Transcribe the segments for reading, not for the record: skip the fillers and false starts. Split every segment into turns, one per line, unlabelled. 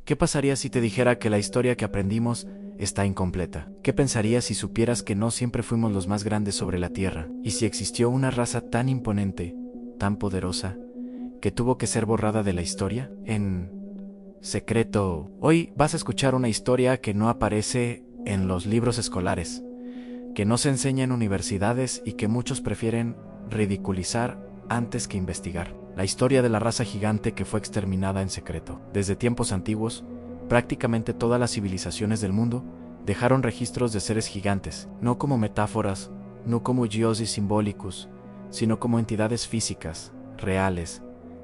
¿Qué pasaría si te dijera que la historia que aprendimos está incompleta? ¿Qué pensarías si supieras que no siempre fuimos los más grandes sobre la Tierra? ¿Y si existió una raza tan imponente, tan poderosa, que tuvo que ser borrada de la historia? En secreto, hoy vas a escuchar una historia que no aparece en los libros escolares, que no se enseña en universidades y que muchos prefieren ridiculizar antes que investigar. La historia de la raza gigante que fue exterminada en secreto. Desde tiempos antiguos, prácticamente todas las civilizaciones del mundo dejaron registros de seres gigantes, no como metáforas, no como dioses simbólicos, sino como entidades físicas, reales,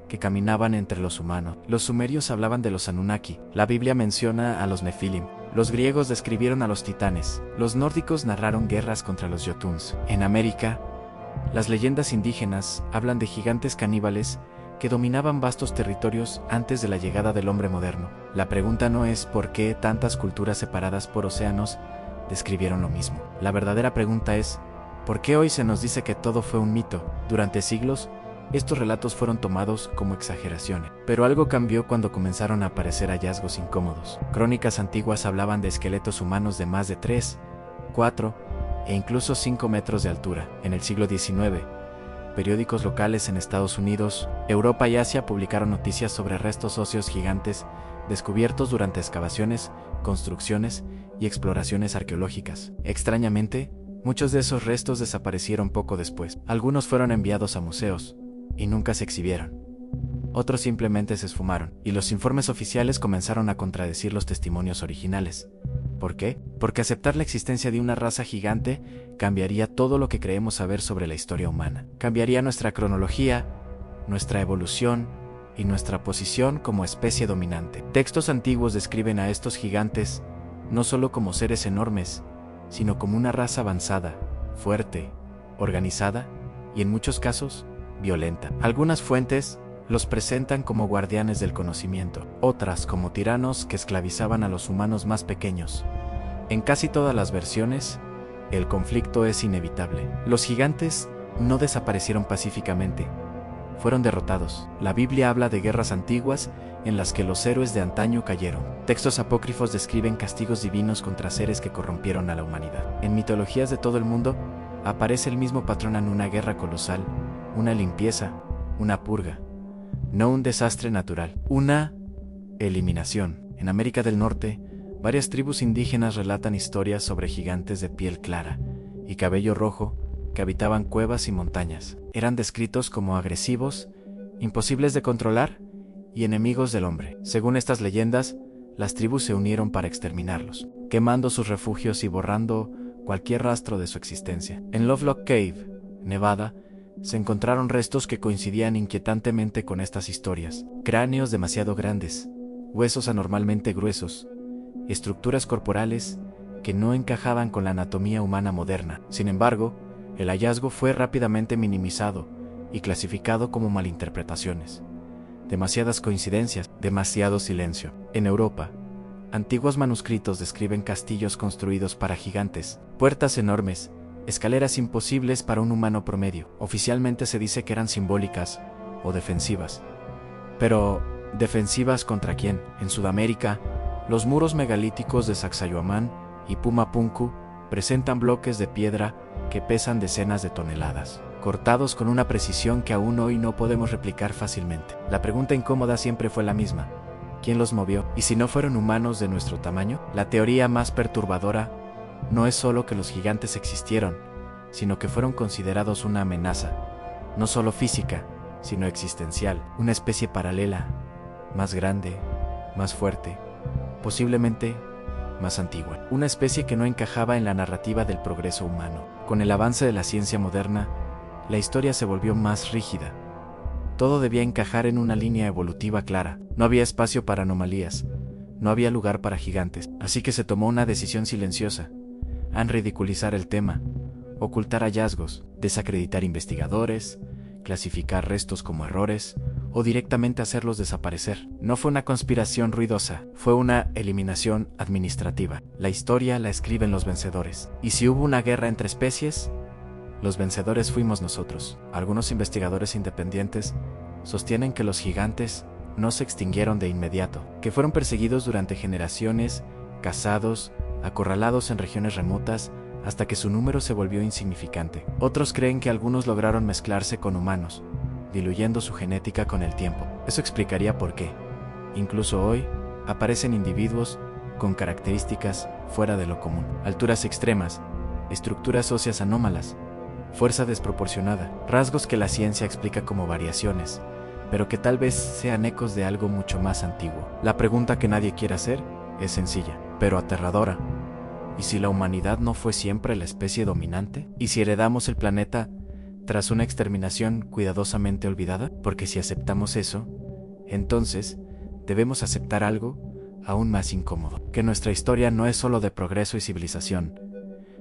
que caminaban entre los humanos. Los sumerios hablaban de los Anunnaki, la Biblia menciona a los Nefilim, los griegos describieron a los titanes, los nórdicos narraron guerras contra los Jotuns. En América, las leyendas indígenas hablan de gigantes caníbales que dominaban vastos territorios antes de la llegada del hombre moderno. La pregunta no es por qué tantas culturas separadas por océanos describieron lo mismo. La verdadera pregunta es, ¿por qué hoy se nos dice que todo fue un mito? Durante siglos, estos relatos fueron tomados como exageraciones. Pero algo cambió cuando comenzaron a aparecer hallazgos incómodos. Crónicas antiguas hablaban de esqueletos humanos de más de 3, 4 e incluso 5 metros de altura. En el siglo XIX, periódicos locales en Estados Unidos, Europa y Asia publicaron noticias sobre restos óseos gigantes descubiertos durante excavaciones, construcciones y exploraciones arqueológicas. Extrañamente, muchos de esos restos desaparecieron poco después. Algunos fueron enviados a museos y nunca se exhibieron. Otros simplemente se esfumaron, y los informes oficiales comenzaron a contradecir los testimonios originales. ¿Por qué? Porque aceptar la existencia de una raza gigante cambiaría todo lo que creemos saber sobre la historia humana. Cambiaría nuestra cronología, nuestra evolución y nuestra posición como especie dominante. Textos antiguos describen a estos gigantes no solo como seres enormes, sino como una raza avanzada, fuerte, organizada y en muchos casos, violenta. Algunas fuentes los presentan como guardianes del conocimiento, otras como tiranos que esclavizaban a los humanos más pequeños. En casi todas las versiones, el conflicto es inevitable. Los gigantes no desaparecieron pacíficamente, fueron derrotados. La Biblia habla de guerras antiguas en las que los héroes de antaño cayeron. Textos apócrifos describen castigos divinos contra seres que corrompieron a la humanidad. En mitologías de todo el mundo, aparece el mismo patrón en una guerra colosal, una limpieza, una purga. No un desastre natural, una eliminación. En América del Norte, varias tribus indígenas relatan historias sobre gigantes de piel clara y cabello rojo que habitaban cuevas y montañas. Eran descritos como agresivos, imposibles de controlar y enemigos del hombre. Según estas leyendas, las tribus se unieron para exterminarlos, quemando sus refugios y borrando cualquier rastro de su existencia. En Lovelock Cave, Nevada, se encontraron restos que coincidían inquietantemente con estas historias. Cráneos demasiado grandes, huesos anormalmente gruesos, estructuras corporales que no encajaban con la anatomía humana moderna. Sin embargo, el hallazgo fue rápidamente minimizado y clasificado como malinterpretaciones. Demasiadas coincidencias, demasiado silencio. En Europa, antiguos manuscritos describen castillos construidos para gigantes, puertas enormes, escaleras imposibles para un humano promedio. Oficialmente se dice que eran simbólicas o defensivas. Pero, ¿defensivas contra quién? En Sudamérica, los muros megalíticos de Sacsayhuamán y Pumapunku presentan bloques de piedra que pesan decenas de toneladas, cortados con una precisión que aún hoy no podemos replicar fácilmente. La pregunta incómoda siempre fue la misma: ¿quién los movió? ¿Y si no fueron humanos de nuestro tamaño? La teoría más perturbadora no es solo que los gigantes existieron, sino que fueron considerados una amenaza, no solo física, sino existencial, una especie paralela, más grande, más fuerte, posiblemente más antigua, una especie que no encajaba en la narrativa del progreso humano. Con el avance de la ciencia moderna, la historia se volvió más rígida. Todo debía encajar en una línea evolutiva clara, no había espacio para anomalías, no había lugar para gigantes, así que se tomó una decisión silenciosa: ridiculizar el tema, ocultar hallazgos, desacreditar investigadores, clasificar restos como errores o directamente hacerlos desaparecer. No fue una conspiración ruidosa, fue una eliminación administrativa. La historia la escriben los vencedores. Y si hubo una guerra entre especies, los vencedores fuimos nosotros. Algunos investigadores independientes sostienen que los gigantes no se extinguieron de inmediato, que fueron perseguidos durante generaciones, cazados, acorralados en regiones remotas, hasta que su número se volvió insignificante. Otros creen que algunos lograron mezclarse con humanos, diluyendo su genética con el tiempo. Eso explicaría por qué, incluso hoy, aparecen individuos con características fuera de lo común. Alturas extremas, estructuras óseas anómalas, fuerza desproporcionada, rasgos que la ciencia explica como variaciones, pero que tal vez sean ecos de algo mucho más antiguo. La pregunta que nadie quiere hacer es sencilla, pero aterradora. ¿Y si la humanidad no fue siempre la especie dominante? ¿Y si heredamos el planeta tras una exterminación cuidadosamente olvidada? Porque si aceptamos eso, entonces debemos aceptar algo aún más incómodo, que nuestra historia no es solo de progreso y civilización,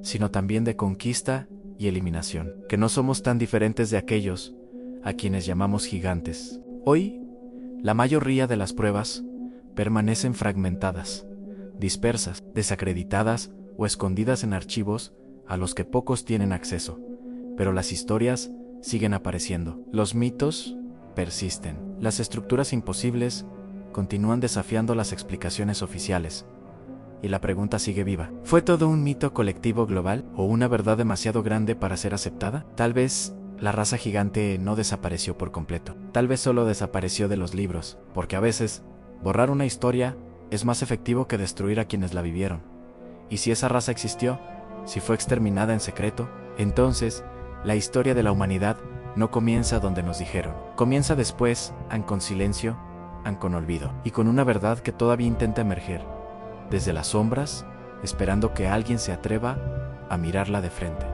sino también de conquista y eliminación, que no somos tan diferentes de aquellos a quienes llamamos gigantes. Hoy, la mayoría de las pruebas permanecen fragmentadas, dispersas, desacreditadas o escondidas en archivos a los que pocos tienen acceso, pero las historias siguen apareciendo. Los mitos persisten. Las estructuras imposibles continúan desafiando las explicaciones oficiales. Y la pregunta sigue viva. ¿Fue todo un mito colectivo global o una verdad demasiado grande para ser aceptada? Tal vez la raza gigante no desapareció por completo. Tal vez solo desapareció de los libros, porque a veces borrar una historia es más efectivo que destruir a quienes la vivieron. Y si esa raza existió, si fue exterminada en secreto, entonces la historia de la humanidad no comienza donde nos dijeron. Comienza después, con silencio, con olvido, y con una verdad que todavía intenta emerger desde las sombras, esperando que alguien se atreva a mirarla de frente.